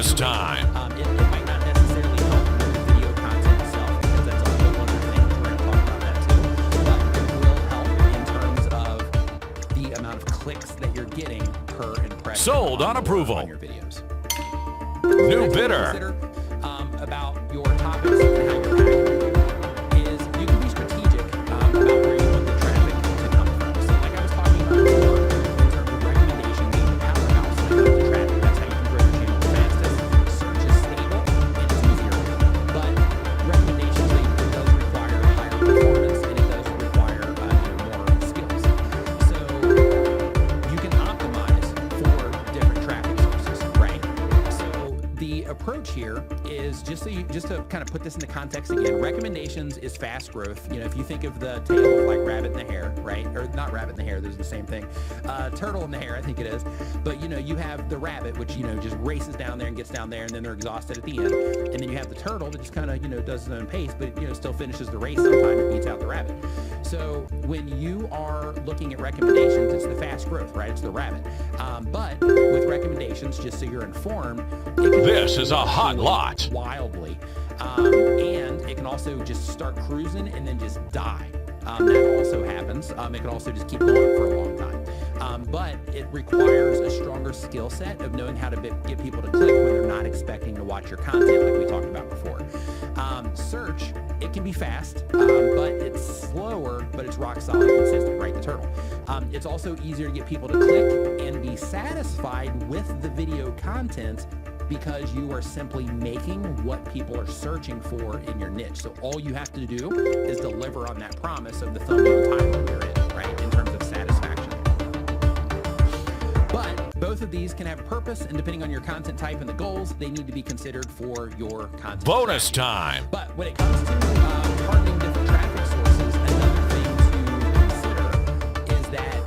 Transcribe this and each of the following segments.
Bonus time. It might not necessarily help with the video content itself, because that's a whole other thing. We're going to talk about that too. But it will help in terms of the amount of clicks that you're getting per impression. Sold on approval. On your videos. New bidder. Consider about your topics and how you're packing is you can be strategic about where you want the traffic to come from. So like I was talking about before, in terms of recommendation being the powerhouse when it comes to traffic, that's how you can grow your channel the fastest. Search is stable and it's easier, but recommendations, it does require higher performance and it does require more skills. So you can optimize for different traffic sources, right? So the approach here is just to kind of put this into context again. Recommendations is fast growth. If you think of the tail of like rabbit in the hare, right? Or not rabbit in the hare, those are the same thing. Turtle in the hare, I think it is. But you have the rabbit, which just races down there and gets down there, and then they're exhausted at the end. And then you have the turtle that just kind of does its own pace, but still finishes the race sometime and beats out the rabbit. So when you are looking at recommendations, it's the fast growth, right? It's the rabbit. But with recommendations, just so you're informed, This is a hot lot. Wildly. And it can also just start cruising and then just die. That also happens. It can also just keep going for a long time. But it requires a stronger skill set of knowing how to get people to click when they're not expecting to watch your content like we talked about before. Search, it can be fast, but it's slower, but it's rock solid, consistent, right? The turtle. It's also easier to get people to click and be satisfied with the video content because you are simply making what people are searching for in your niche. So all you have to do is deliver on that promise of the thumbnail title you're in, right, in terms of satisfaction. But both of these can have purpose, and depending on your content type and the goals, they need to be considered for your content. Bonus strategy. time. But when it comes to targeting different traffic sources, another thing to consider is that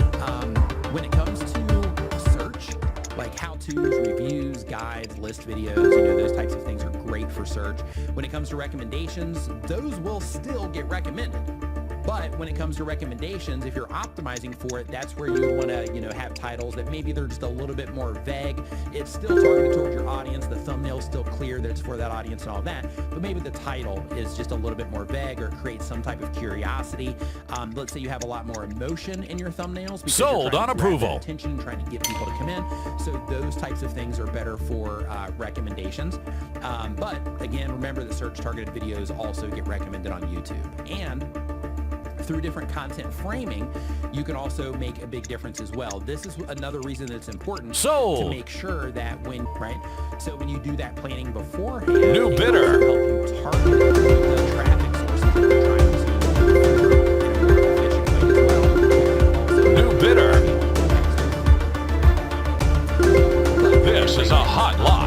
when it comes to search, like how-tos, reviews, guides, list videos, those types of things are great for search. When it comes to recommendations, those will still get recommended. But when it comes to recommendations, if you're optimizing for it, that's where you want to, have titles that maybe they're just a little bit more vague. It's still targeted towards your audience. The thumbnail's still clear that it's for that audience and all that. But maybe the title is just a little bit more vague or creates some type of curiosity. Let's say you have a lot more emotion in your thumbnails. Because Sold on approval. Attention, trying to get people to come in. So those types of things are better for recommendations. But again, remember that search targeted videos also get recommended on YouTube. And through different content framing, you can also make a big difference as well. This is another reason that it's important to make sure that when you do that planning beforehand, New bidder. Help you target the traffic sources that you're trying to in a more efficient way as well. New bidder. This is a hot lot.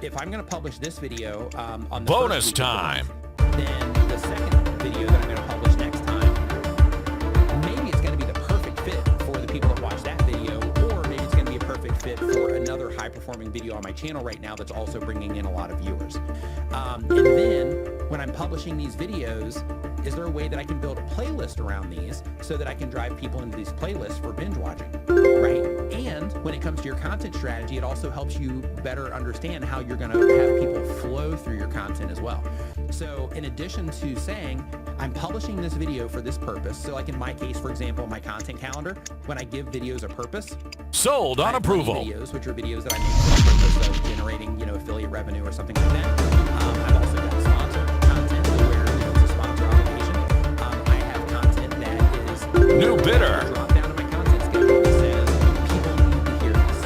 If I'm going to publish this video on the bonus first time, then the second video that I'm going to publish next time, maybe it's going to be the perfect fit for the people that watch that video, or maybe it's going to be a perfect fit for another high-performing video on my channel right now that's also bringing in a lot of viewers. And then when I'm publishing these videos, is there a way that I can build a playlist around these so that I can drive people into these playlists for binge watching, right? And when it comes to your content strategy, it also helps you better understand how you're going to have people flow through your content as well. So in addition to saying, I'm publishing this video for this purpose, so like in my case, for example, my content calendar, when I give videos a purpose, sold on approval. Videos, which are videos that I make for the purpose of generating, affiliate revenue or something like that. I've also got sponsored content where it's a sponsor obligation. I have content that is new bidder. Drop down to my content schedule that says people need to hear this.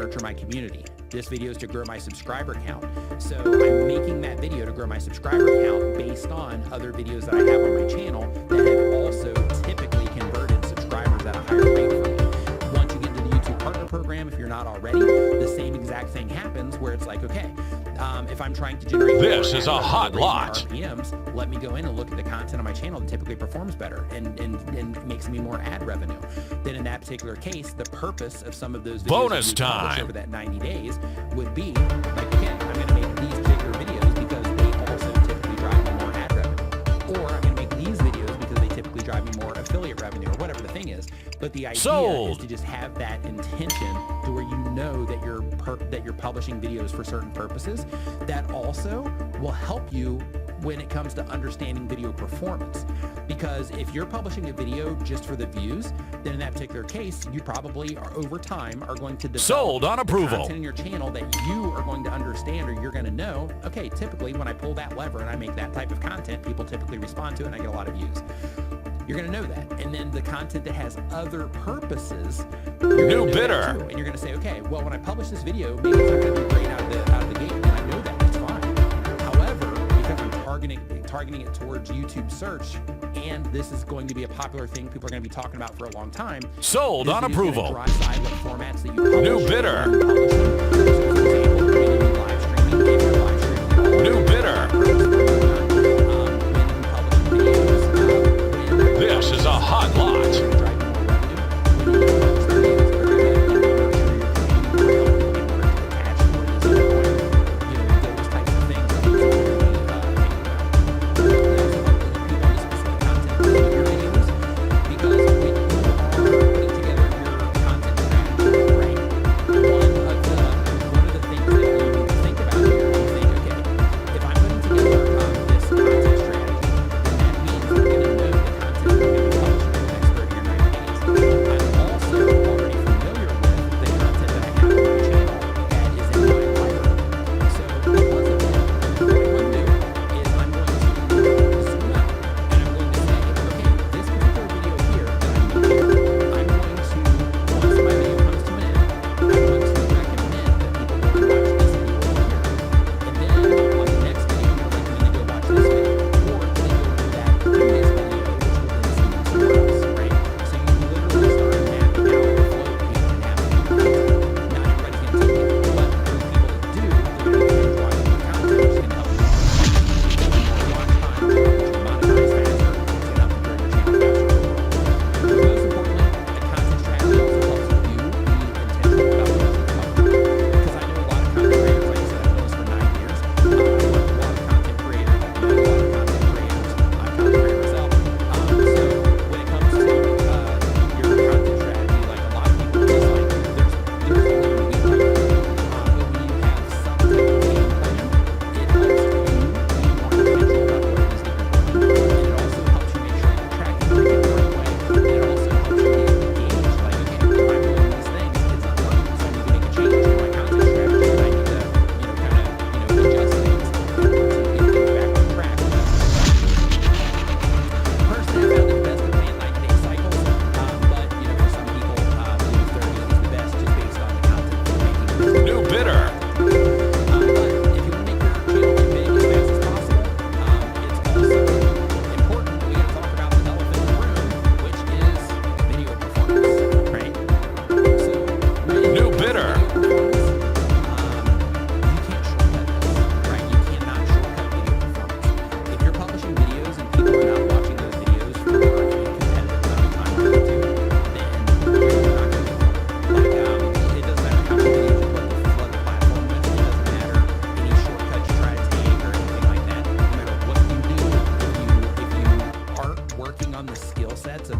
nurture my community. This video is to grow my subscriber count. So I'm making that video to grow my subscriber count based on other videos that I have on my channel that have also typically converted subscribers at a higher rate for me. Once you get into the YouTube Partner Program, if you're not already, the same exact thing happens where it's like, okay, if I'm trying to generate This is a more hot lot. RPMs, let me go in and look at the content on my channel that typically performs better and makes me more ad revenue. Then in that particular case, the purpose of some of those videos Bonus that we publish time. over that 90 days would be like, okay, I'm going to make these particular videos because they also typically drive me more ad revenue, or I'm going to make these videos because they typically drive me more affiliate revenue, or whatever the thing is. But the idea is Sold. to just have that intention to where you know that you're publishing videos for certain purposes. That also will help you when it comes to understanding video performance. Because if you're publishing a video just for the views, then in that particular case, you probably are, over time, are going to develop Sold on approval. content in your channel that you are going to understand, or you're going to know, okay, typically when I pull that lever and I make that type of content, people typically respond to it and I get a lot of views. You're going to know that. And then the content that has other purposes, you're New gonna know that bidder. too. And you're going to say, okay, well, when I publish this video, maybe it's not going to be great out of the gate, and I know that. That's fine. However, because I'm targeting it towards YouTube search, and this is going to be a popular thing people are going to be talking about for a long time. Sold this on video's gonna approval. drive side what formats that you publish. New bidder. when you publish them. So, for example, when you do live streaming, if you're live streaming, New bidder. This is a hot lot.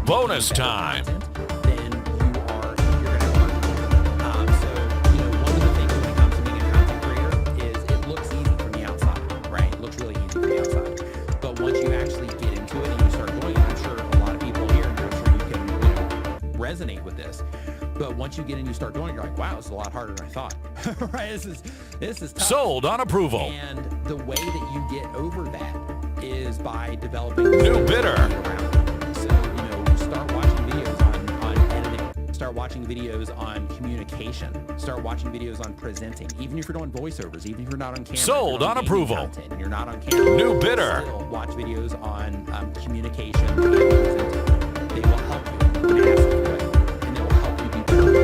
Bonus time. Then you're gonna work. So one of the things when it comes to being a content creator is it looks easy from the outside, right? It looks really easy from the outside. But once you actually get into it and you start doing it, I'm sure a lot of people here, and I'm sure you can resonate with this. But once you get in, you start doing it, you're like, wow, this is a lot harder than I thought. Right? This is tough. Sold on approval. And the way that you get over that is by developing New bidder. around it. So, start watching videos on editing. Start Start watching videos on communication. Start watching videos on presenting. Even if you're doing voiceovers, even if you're not on camera. Sold on approval. Content, you're not on camera. New bidder. Still watch videos on communication and presenting. They will help you massively, and they will help you be better.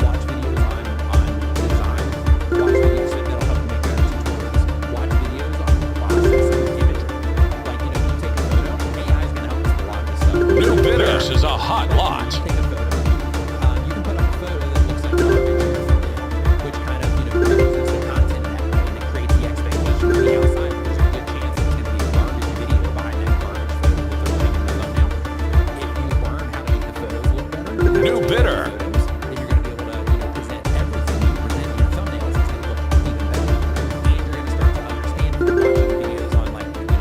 Watch videos on design. Watch videos that'll help you make better tutorials. Watch videos on processing imagery. Like, you take a photo, AI is going to help us with a lot of this stuff. New bidder. This is a hot lot. You take a photo. You can put up a photo that looks like garbage in your thumbnail, which kind of, represents the content in that way, and it creates the expectation from the outside. There's a good chance that it's going to be a garbage video behind that garbage photo that they're putting in the thumbnail. If you learn how to make the photos look better, new bidder. Then you're going to be able to, present everything you present in your thumbnails. It's going to look even better, and you're going to start to understand if you're watching videos on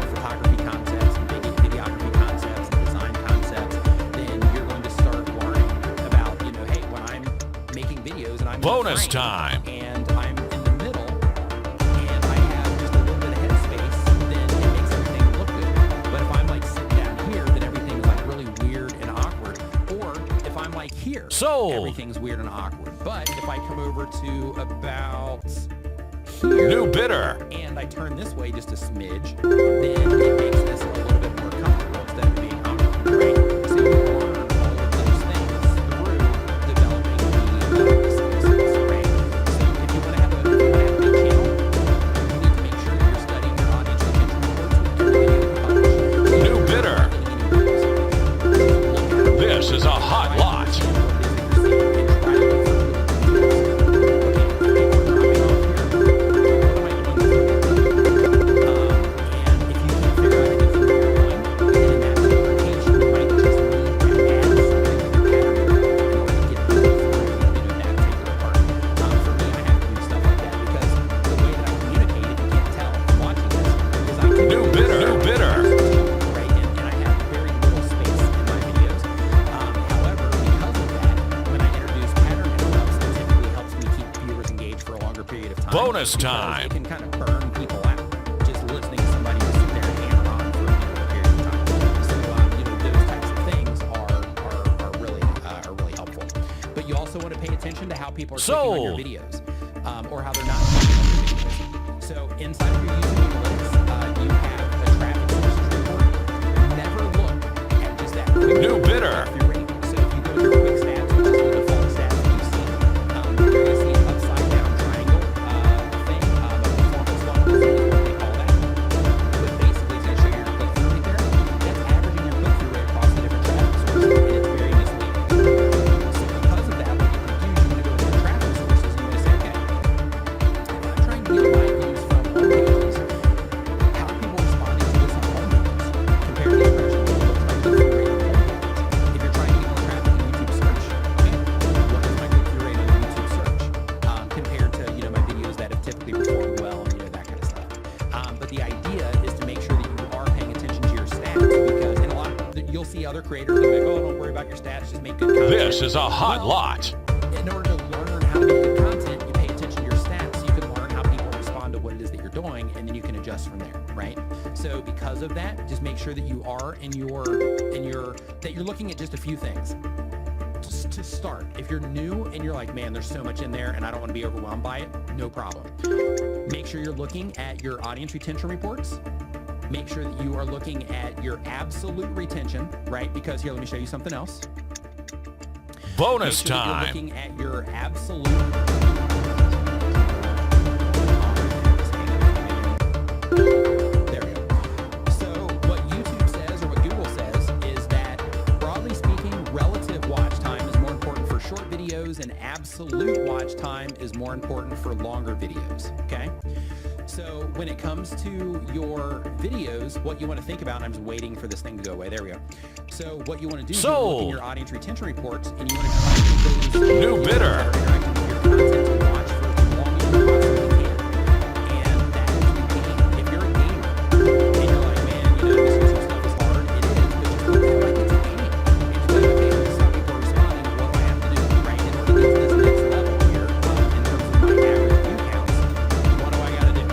photography concepts and videography concepts and design concepts. Then you're going to start learning about, hey, when I'm making videos and I'm bonus in frame, time. and I'm in the middle and I have just a little bit of headspace, then it makes everything look good. But if I'm sitting down here, then everything's really weird and awkward. Or if I'm here, Sold. everything's weird and awkward. But if I come over to about here, New bidder. and I turn this way just a smidge, then it makes this a little bit more comfortable instead of being awkward, right? So you learn all of those things through developing the skills, right? So if you want to have a good channel, you need to make sure that you're studying your audience retention reports with every video you publish. New bidder. This is a hot lot. New bidder. New bidder. Right, and I have very little space in my videos. However, because of that, when I introduce pattern interrupts, it typically helps me keep viewers engaged for a longer period of time. Bonus because time. It can kind of burn people out just listening to somebody just sit there and hammer on for a period of time. So, those types of things are really helpful. But you also want to pay attention to how people are clicking on your Sold. videos, or how they're not clicking on your videos. So inside of your YouTube analytics, you have a traffic sources report. Never look at just that quick New bidder. click-through rate. So if you go to your quick stats, which is the default stats that you see, you're going to see an upside down triangle thing, a performance funnel is what they call that. But basically, it's going to show you your click-through rate there. That's averaging your click-through rate across the different traffic sources, and it's very misleading. So because of that, what you can do is you want to go to your traffic sources and you want to say, okay, if I'm trying to get my views from home pages, how are people responding to this on home pages compared to the impression of what's my click-through rate on home pages? If you're trying to get more traffic in YouTube search, okay, what is my click-through rate on YouTube search compared to my videos that have typically performed well and that kind of stuff. But the idea is to make sure that you are paying attention to your stats, because in a lot you'll see other creators that are like, oh, don't worry about your stats, just make good content. This is a hot Well, lot. in order to learn how to make good content, you pay attention to your stats so you can learn how people respond to what it is that you're doing, and then you can adjust from there, right? So because of that, just make sure that you are that you're looking at just a few things. Just to start, if you're new and you're like, man, there's so much in there and I don't want to be overwhelmed by it, no problem. Make sure you're looking at your audience retention reports. Make sure that you are looking at your absolute retention, right? Because here, let me show you something else. Bonus Make sure that you're time. looking at your absolute. There we go. So what YouTube says, or what Google says, is that broadly speaking, relative watch time is more important for short videos, and absolute watch time is more important for longer videos. Okay. So when it comes to your videos, what you want to think about, and I'm just waiting for this thing to go away. There we go. So what you want to do is you look in your audience retention reports, and you want to try to get those New bidder. that are interacting with your content to watch for as long as you possibly can. And that is the key. If you're a gamer and you're like, man, this YouTube stuff is hard, it is, but just look at it like it's a game. And just like, okay, this is how people are responding. What do I have to do, right? In order to get to this next level here, in terms of my average view counts, what do I got to do?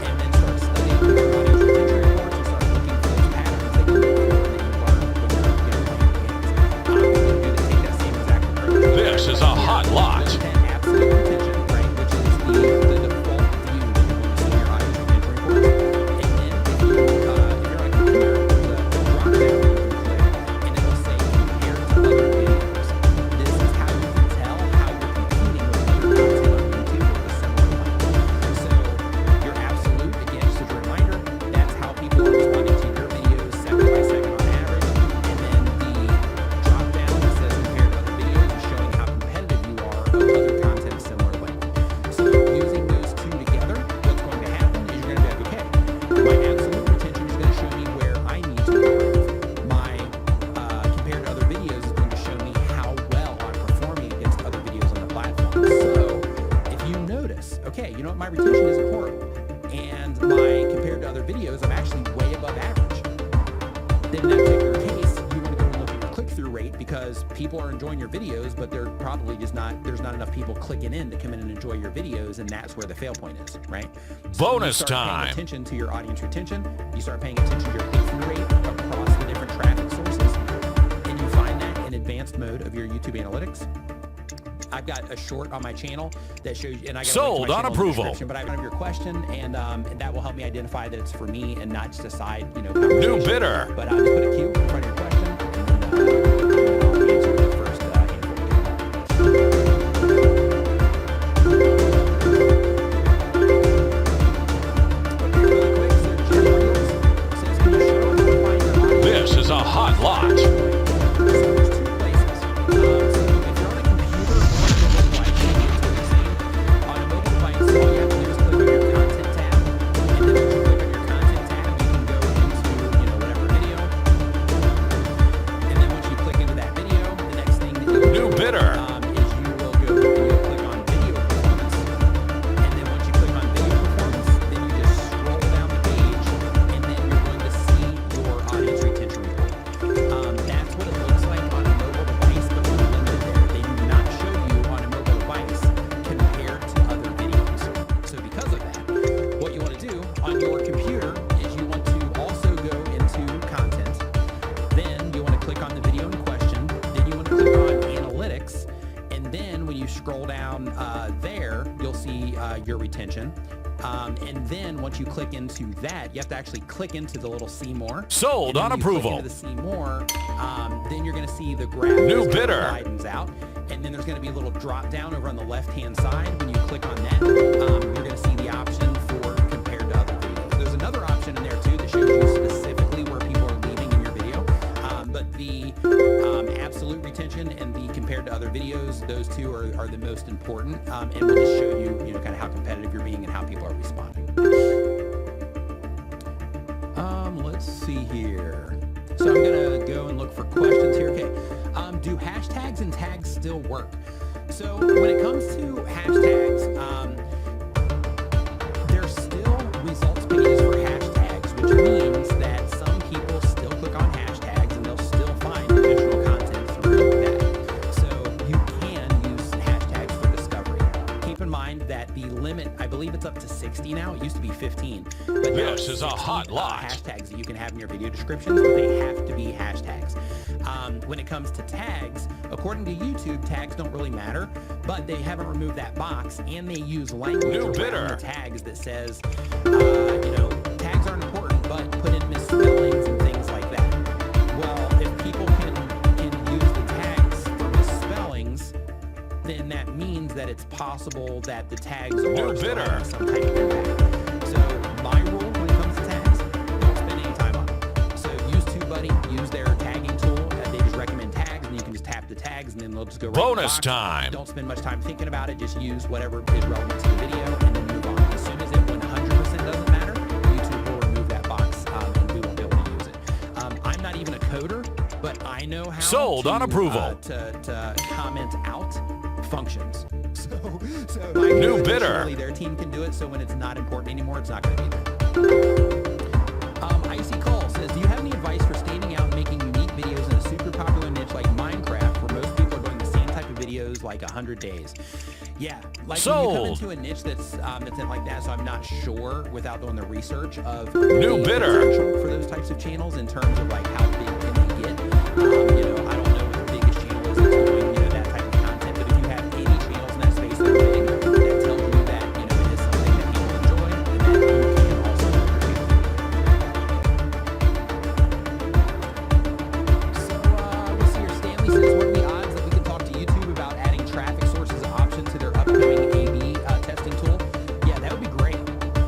And then start studying your audience retention reports and start looking for those patterns that you look for, that you learn when you're playing games. You can do that, take that same exact approach. what, my retention isn't horrible, and compared to other videos, I'm actually way above average. Then in that particular case, you want to go and look at your click-through rate, because people are enjoying your videos, but they're probably there's not enough people clicking in to come in and enjoy your videos, and that's where the fail point is, right? So Bonus you start time. paying attention to your audience retention, you start paying attention to your click-through rate across the different traffic sources, and you find that in advanced mode of your YouTube analytics. I've got a short on my channel that shows you, and I got Sold on approval. But I have your question, and that will help me identify that it's for me and not just a side, New conversation. bidder. But just put a Q in front of your question, and I'll answer the first handful. Okay, really quick. So Jim Reels says, can you show us how to find your audience? This is a hot lot. So there's two places. So if you're on a computer or a mobile device, you get to the same. On a mobile device, all you have to do is click on your content tab, and then once you click on your content tab, you can go into whatever video. And then once you click into that video, the next thing that you'll New do, bidder. is you will go and you'll click on video performance. And then once you click on video performance, then you just scroll down the page, and then you're going to see your audience retention report. That's what it looks like on a mobile device, but we're limited there. They do not show you on a mobile device compared to other videos. So because of that, what you want to do on your computer is you want to also go into content. Then you want to click on the video in question. Then you want to click on analytics. And then when you scroll down there, you'll see your retention. And then once you click into that, you have to actually click into the little see more. Sold And then on when you click approval. into the see more, then you're going to see the graph. New just bidder. widens out. And then there's going to be a little drop down over on the left-hand side. When you click on that, you're going to see the option for compared to other videos. There's another option in there too that shows you specifically where people are leaving in your video. But the absolute retention and the compared to other videos, those two are the most important. And we'll just show you, kind of how competitive you're being and how people are responding. Let's see here. So I'm gonna go and look for questions here. Okay. Do hashtags and tags still work? So when it comes to hashtags, there's still results pages for hashtags, which means that some people still click on hashtags and they'll still find additional content through that. So you can use hashtags for discovery. Keep in mind that the limit, I believe it's up to 60 now. It used to be 15. But now This it's is a 60, hot lot. hashtags that you can have in your video descriptions, but they have to be hashtags. When it comes to tags, according to YouTube, tags don't really matter, but they haven't removed that box, and they use language New around bidder. the tags that says, tags aren't important, but put in misspellings and things like that. Well, if people can use the tags for misspellings, then that means that it's possible that the tags are still bidder. having some type of impact. So my rule when it comes to tags, don't spend any time on them. So use TubeBuddy, use their tagging tool. They just recommend tags, and you can just tap the tags, and then they'll just go right in the Bonus box. time. Don't spend much time thinking about it. Just use whatever is relevant to the video, and then move on. As soon as it 100% doesn't matter, YouTube will remove that box, and we won't be able to use it. I'm not even a coder, but I know how Sold to, on approval. to comment out functions. So New bidder. surely their team can do it. So when it's not important anymore, it's not going to be there. Icy Cole says, do you have any advice for standing out and making unique videos in a super popular niche like Minecraft, where most people are doing the same type of videos like 100 days? Yeah, like when you come Sold. into a niche that's in like that, so I'm not sure without doing the research of New the bidder. potential for those types of channels in terms of like how big can they get. I don't know what the biggest channel is that's doing that type of content, but if you have any channels in that space that are big, that tells you that it is something that people enjoy and that you can also entertain. So let's see here. Stanley says, what are the odds that we can talk to YouTube about adding traffic sources option to their upcoming A/B testing tool? Yeah, that would be great.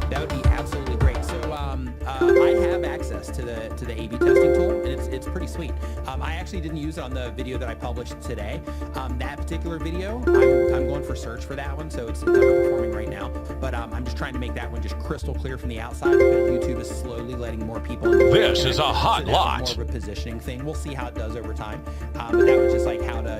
That would be absolutely great. So I have access to the A/B testing tool, and it's it's pretty sweet. I actually didn't use it on the video that I published today. That particular video, I'm going for search for that one, so it's underperforming right now. But I'm just trying to make that one just crystal clear from the outside because YouTube is slowly letting more people in. This is a hot lot. More of a positioning thing. We'll see how it does over time. But that was just like how to,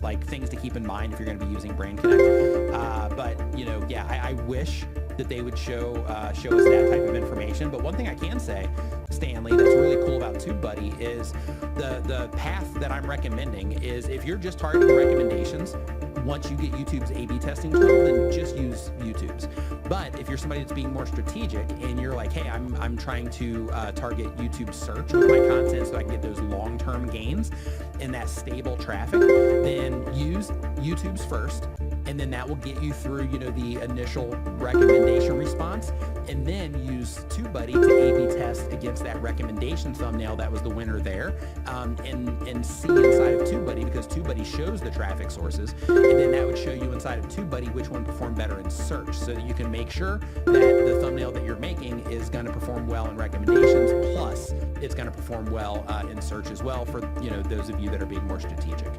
like things to keep in mind if you're going to be using Brain Connect. But yeah, I wish that they would show us that type of information. But one thing I can say, Stanley, that's really cool about TubeBuddy is the path that I'm recommending is if you're just targeting recommendations, once you get YouTube's A/B testing tool, then just use YouTube's. But if you're somebody that's being more strategic and you're like, hey, I'm trying to target YouTube search with my content so I can get those long-term gains and that stable traffic, then use YouTube's first. And then that will get you through, the initial recommendation response, and then use TubeBuddy to A/B test against that recommendation thumbnail that was the winner there, and see inside of TubeBuddy, because TubeBuddy shows the traffic sources, and then that would show you inside of TubeBuddy which one performed better in search, so that you can make sure that the thumbnail that you're making is going to perform well in recommendations, plus it's going to perform well in search as well for those of you that are being more strategic.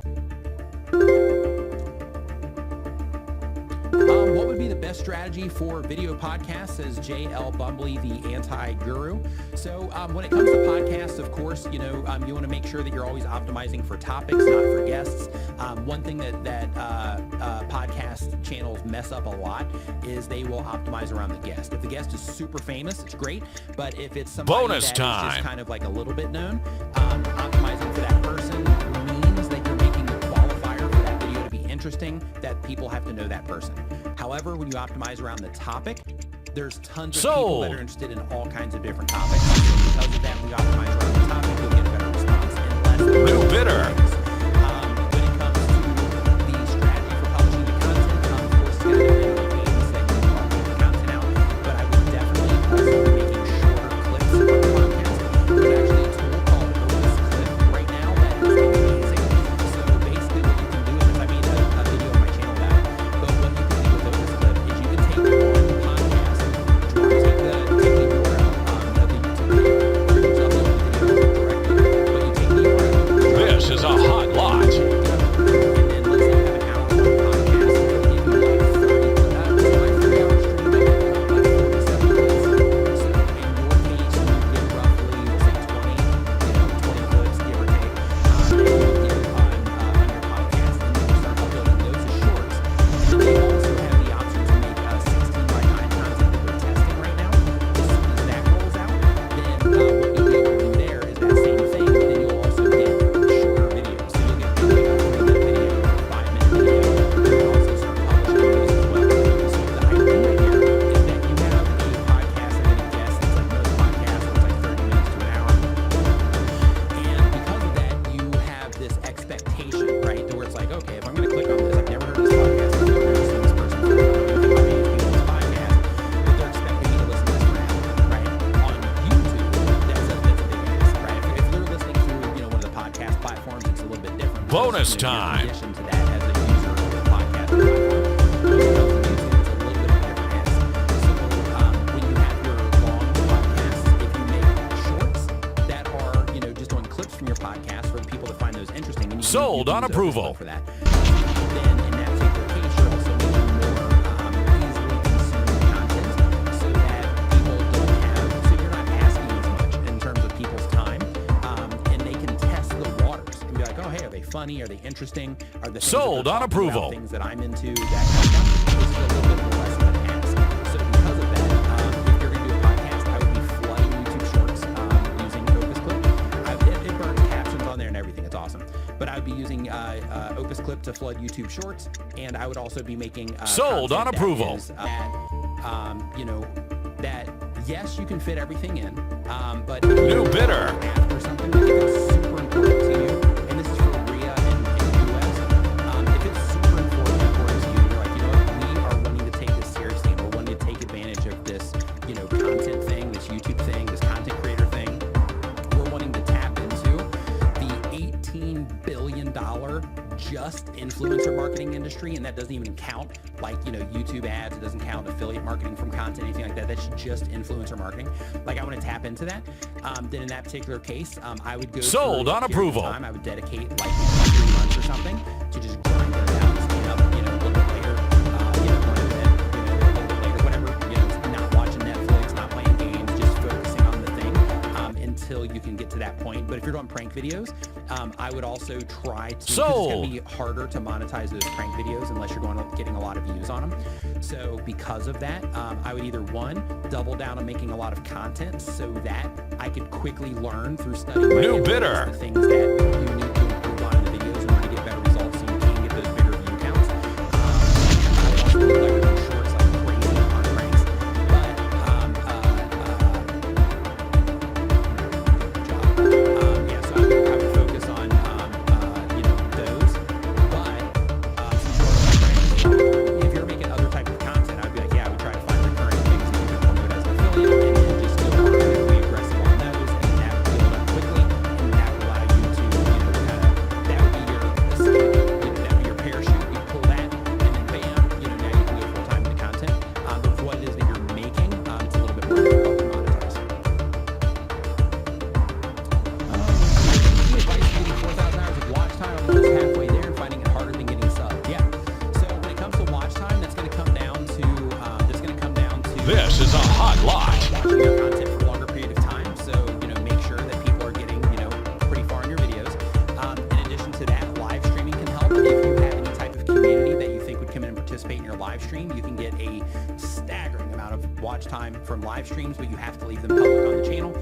What would be the best strategy for video podcasts, says J.L. Bumbly, the anti-guru. So when it comes to podcasts, of course, you want to make sure that you're always optimizing for topics, not for guests. One thing that podcast channels mess up a lot is they will optimize around the guest. If the guest is super famous, it's great. But if it's somebody that is just kind of like a little bit known, optimizing for that person means that you're making the qualifier for that video to be interesting, that people have to know that person. However, when you optimize around the topic, there's tons of people that are interested in all kinds of different topics. So because of that, when you optimize around the topic, you'll get a better response and less. New bidder. When it comes to the strategy for publishing the content, of course, it's going to depend on the cadence that you are putting the content out. But I would definitely also be making shorter clips for the podcast. There's actually a tool called Opus Clip right now that is amazing. So basically what you can do is, I made a video on my channel about it, but what you can do with Opus Clip is you can take one podcast, take the URL of the YouTube video, you just upload the video directly, but you take the URL. This is a hot lot. And then let's say you have an hour-long podcast, and you like 3-hour stream, like 47 minutes. So in your case, you get roughly, we'll say 20 clips, give or take, that you will get on your podcast, and then you start uploading those as shorts. And they also have the option to make 16:9 content that they're testing right now. As soon as that rolls out, then what you'll be able to do there is that same thing, but then you'll also get shorter videos. So you'll get like a 3-minute video, a 5-minute video. You'll also start publishing those as well. So the idea here is that you have a podcast and then a guest. It's like most podcasts, where it's like 30 minutes to an hour. And because of that, you have this expectation, right? To where it's like, okay, if I'm going to click on this, I've never heard of this podcast, I've never seen this person, I don't know anything about any people in this podcast, but they're expecting me to listen to this for an hour, right? On YouTube, that's a big ask, right? If they're listening through, one of the podcast platforms, it's a little bit different. Bonus Because, time. in addition to that, as a user of the podcast platform, when it comes to YouTube, it's a little bit of a different ask. So when you have your long podcasts, if you make shorts that are, just doing clips from your podcast for the people to find those interesting, and you Sold can on use Opus approval. Clip for that. Then in that particular case, you're also making more easily consumed content so that people don't have, so you're not asking as much in terms of people's time, and they can test the waters and be like, oh, hey, are they funny? Are they interesting? Are the things Sold that they're on talking about approval. things that I'm into, that kind of stuff? This is a little bit less of an ask. So because of that, if you're going to do a podcast, I would be flooding YouTube Shorts using Opus Clip. It burns captions on there and everything. It's awesome. But I would be using Opus Clip to flood YouTube Shorts, and I would also be making Sold on content approval. that yes, you can fit everything in, but if you New bidder. after something that is super important to you, and this is for RIA and US, if it's super important to you, you're like, we are wanting to take this seriously, and we're wanting to take advantage of this, content thing, this YouTube thing, this content creator thing. We're wanting to tap into the $18 billion just influencer marketing industry, and that doesn't even count like, YouTube ads. It doesn't count affiliate marketing from content, anything like that. That's just influencer marketing. Like, I want to tap into that. Then in that particular case, I would go Sold through a on period of approval. time. I would dedicate like 3 months or something to just grind it out, stand up, a little bit later, going to bed, a little bit later, whatever, not watching Netflix, not playing games, just focusing on the thing until you can get to that point. But if you're doing prank videos, I would also try to, 'cause it's going to be harder to monetize those prank videos unless you're getting a lot of views on them. So because of that, I would either double down on making a lot of content so that I could quickly learn through studying my New videos, bidder. the things that you need to improve on in the videos in order to get better results so you can get those bigger view counts. I would also do like shorts like crazy on pranks. But yeah, so I would focus on those. But if you're making other type of content, I'd be like, yeah, I would try to find recurring things that you can promote as an affiliate, and then just go be aggressive on those, and that would build up quickly, and that would allow you to, that would be your escape, that would be your parachute. You pull that, and then bam, now you can go full time into content. But with what it is that you're making, it's a little bit more difficult to monetize. Advice for getting 4,000 hours of watch time. I'm almost halfway there and finding it harder than getting subs. Yeah. So when it comes to watch time, that's going to come down to This is a hot lot. watching your content for a longer period of time. So make sure that people are getting pretty far in your videos. In addition to that, live streaming can help. If you have any type of community that you think would come in and participate in your live stream, you can get a staggering amount of watch time from live streams, but you have to leave them public on the channel.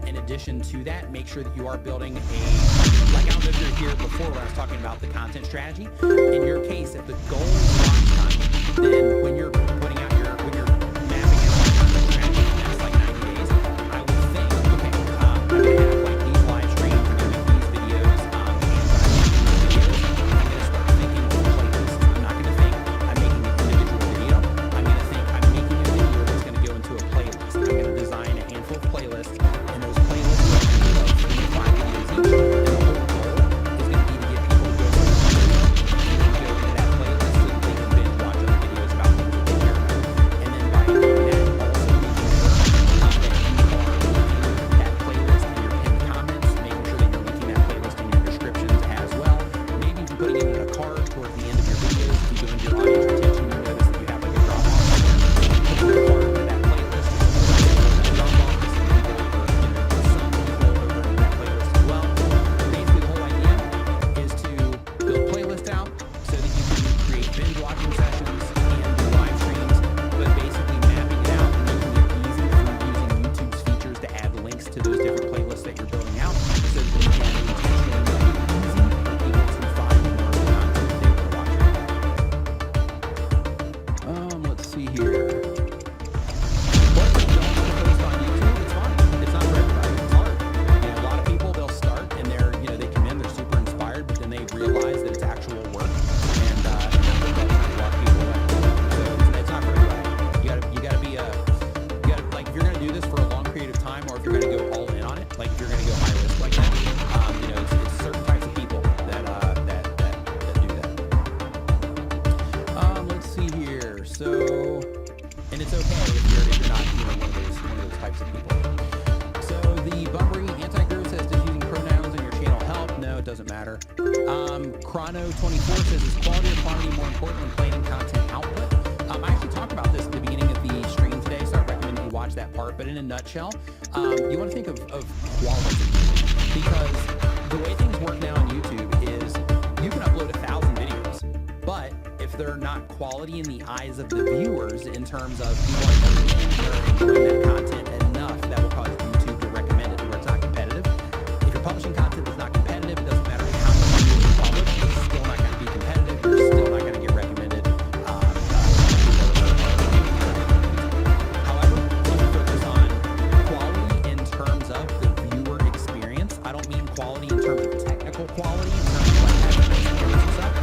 In addition to that, make sure that you are building like I don't know if you're here before when I was talking about the content strategy. In your case, if the goal is watch time, then when you're putting out when you're mapping out the content strategy in the next like 90 days, I would think, okay, I'm going to have like these live streams, I'm going to make these videos, and when I make these videos, I'm going to start thinking playlists. I'm not going to think I'm making an individual video. I'm going to think I'm making a video that's going to go into a playlist. I'm going to design a handful of playlists, and those playlists are going to be like 3 to 5 videos each, and the whole goal is going to be to get people to go to the video and then go into that playlist so that they can binge watch other videos about things that they care about. And then by doing that, also making sure that you are linking that playlist in your pinned comments, making sure that you're linking that playlist in your descriptions as well. Maybe even putting it in a card towards the end of your videos. If you go into your audience retention, you notice that you have like a drop off. Put your card into that playlist. Drop off this some people over in that playlist as well. Basically, the whole idea is to build playlists out so that you can create binge watching sessions and do live streams, but basically mapping it out and making it easy through using YouTube's features to add links to those different playlists that you're building out so that you can intentionally make it easy for people to find more of the content that they want to watch. Let's see here. What if you don't want to post on YouTube? It's fine. It's not for everybody. It's hard. A lot of people, they'll start and they come in, they're super inspired, but then they realize that it's actual work, and that walk people away. So it's not for everybody. You gotta be like, if you're gonna do this for a long period of time, or if you're gonna go all in on it, like if you're gonna go high risk like that, it's certain types of people that do that. Let's see here. So, and it's okay if you're not one of those types of people. So the Bunbury Anti-Guru says, does using pronouns in your channel help? No, it doesn't matter. Chrono24 says, is quality or quantity more important when planning content output? I actually talked about this at the beginning of the stream today, so I recommend you watch that part. But in a nutshell, you want to think of quality, because the way things work now on YouTube is you can upload 1,000 videos, but if they're not quality in the eyes of the viewers, in terms of people are coming in and enjoying that content enough, that will cause YouTube to recommend it to where it's not competitive. If you're publishing content that's not competitive, it doesn't matter how much you publish, it's still not going to be competitive. You're still not going to get recommended. However, if you focus on quality in terms of the viewer experience, I don't mean quality in terms of technical quality, in terms of like having nice videos and stuff.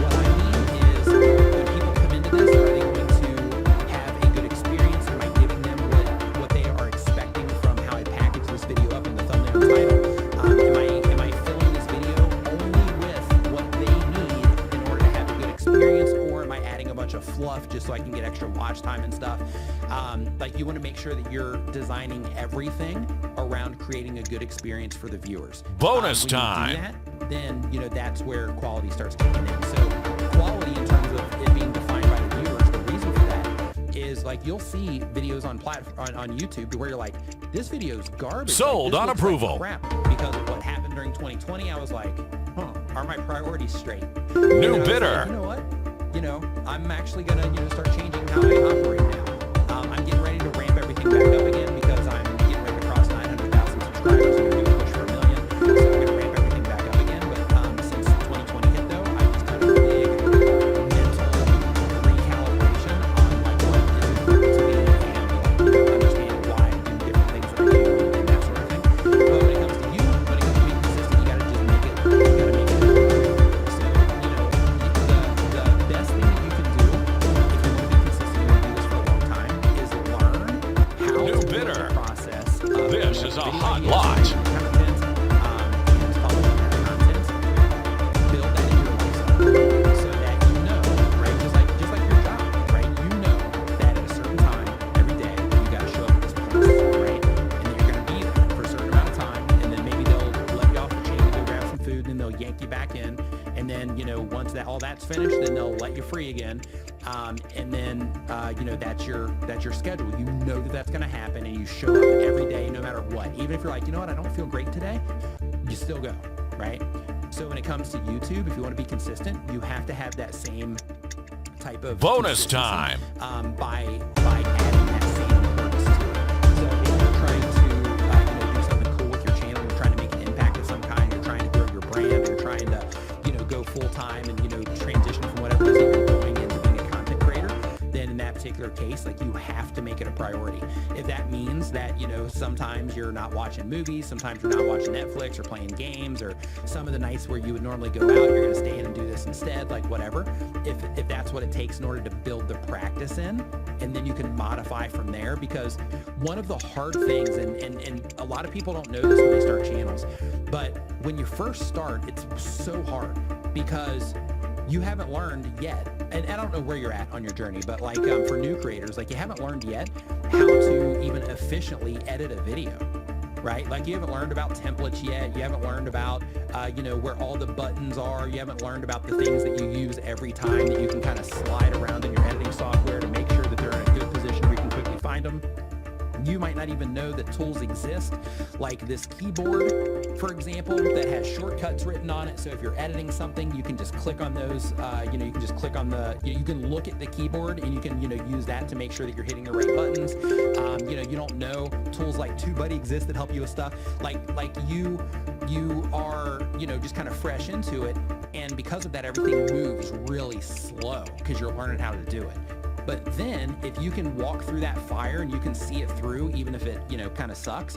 What I mean is, when people come into this, are they going to have a good experience? Am I giving them what they are watch time and stuff. Like you want to make sure that you're designing everything around creating a good experience for the viewers. Bonus when time. You do that, then that's where quality starts kicking in. So quality in terms of it being defined by the viewers, the reason for that is like you'll see videos on YouTube where you're like, this video's garbage. Sold like, on looks approval. like crap. Because of what happened during 2020, I was like, are my priorities straight? New bidder. Like, you know what? I'm actually gonna start changing how I operate now. I'm getting ready to ramp everything back up again because I'm getting ready to cross 900,000 subscribers and do a push for 1 million. So I'm gonna ramp everything back up again. But since 2020 hit though, I've just done a big mental recalibration on like what is important to me and understand why I do different things that I do and that sort of thing. But when it comes to you, when it comes to being consistent, you gotta just make it. You gotta make it. So the best thing that you can do if you want to be consistent, you want to do this for a long time, is learn how New to bidder. build the process. Of This is a video hot ideas, lot. content, and publishing that content. Build that into your lifestyle so that right, just like your job, right? That at a certain time every day you got to show up at this place, right? And then you're going to be there for a certain amount of time, and then maybe they'll let you off the chain to go grab some food, and then they'll yank you back in. And then, once all that's finished, then they'll let you free again. And then, that's your schedule. You know that's going to happen, and you show up every day, no matter what. Even if you're like, I don't feel great today, you still go, right? So when it comes to YouTube, if you want to be consistent, you have to have that same type of Bonus consistency, time. by adding that same importance to it. So if you're trying to do something cool with your channel, you're trying to make an impact of some kind, you're trying to grow your brand, you're trying to go full time and transition from whatever it is that you're doing into being a content creator, then in that particular case, like you have to make it a priority. If that means that sometimes you're not watching movies, sometimes you're not watching Netflix or playing games, or some of the nights where you would normally go out, you're going to stay in and do this instead, like whatever. If that's what it takes in order to build the practice in, and then you can modify from there. Because one of the hard things, and a lot of people don't know this when they start channels, but when you first start, it's so hard because you haven't learned yet, and I don't know where you're at on your journey, but like for new creators, like you haven't learned yet how to even efficiently edit a video, right? Like you haven't learned about templates yet. You haven't learned about, where all the buttons are. You haven't learned about the things that you use every time that you can kind of slide around in your editing software to make sure that they're in a good position where you can quickly find them. You might not even know that tools exist, like this keyboard, for example, that has shortcuts written on it. So if you're editing something, you can just click on those, you can just click on you can look at the keyboard and you can, use that to make sure that you're hitting the right buttons. You don't know tools like TubeBuddy exist that help you with stuff. Like you are, just kind of fresh into it. And because of that, everything moves really slow because you're learning how to do it. But then if you can walk through that fire and you can see it through, even if it, kind of sucks,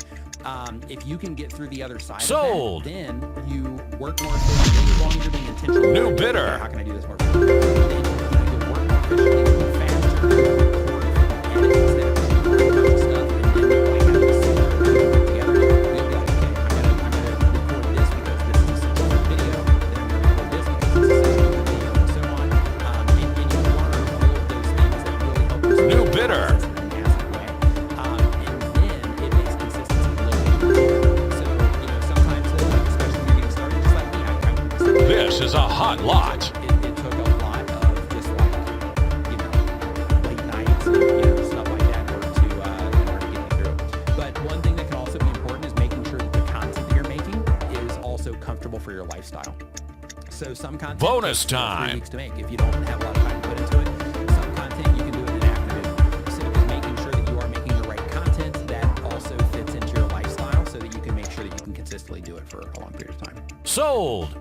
if you can get through the other side Sold. of that, then you work more efficiently as long as you're being intentional. New bidder. How can I do this more efficiently? Then, you'll work more efficiently, more faster, you'll edit instead of just doing a bunch of stuff, and then you'll like have this together. You'll be like, okay, I'm gonna record this because this is a successful video, then I'm gonna record this because this is a successful video, and so on. And you learn all of those things that really help you. New bidder. This is a hot lot. It took a lot of just late nights and stuff like that in order to get me through. But one thing that can also be important is making sure that the content that you're making is also comfortable for your lifestyle. So some content Bonus takes time. 3 weeks to make if you don't have a lot of time to put into it. Some content you can do it in an afternoon. So just making sure that you are making the right content that also fits into your lifestyle so that you can make sure that you can consistently do it for a long period of time. Sold.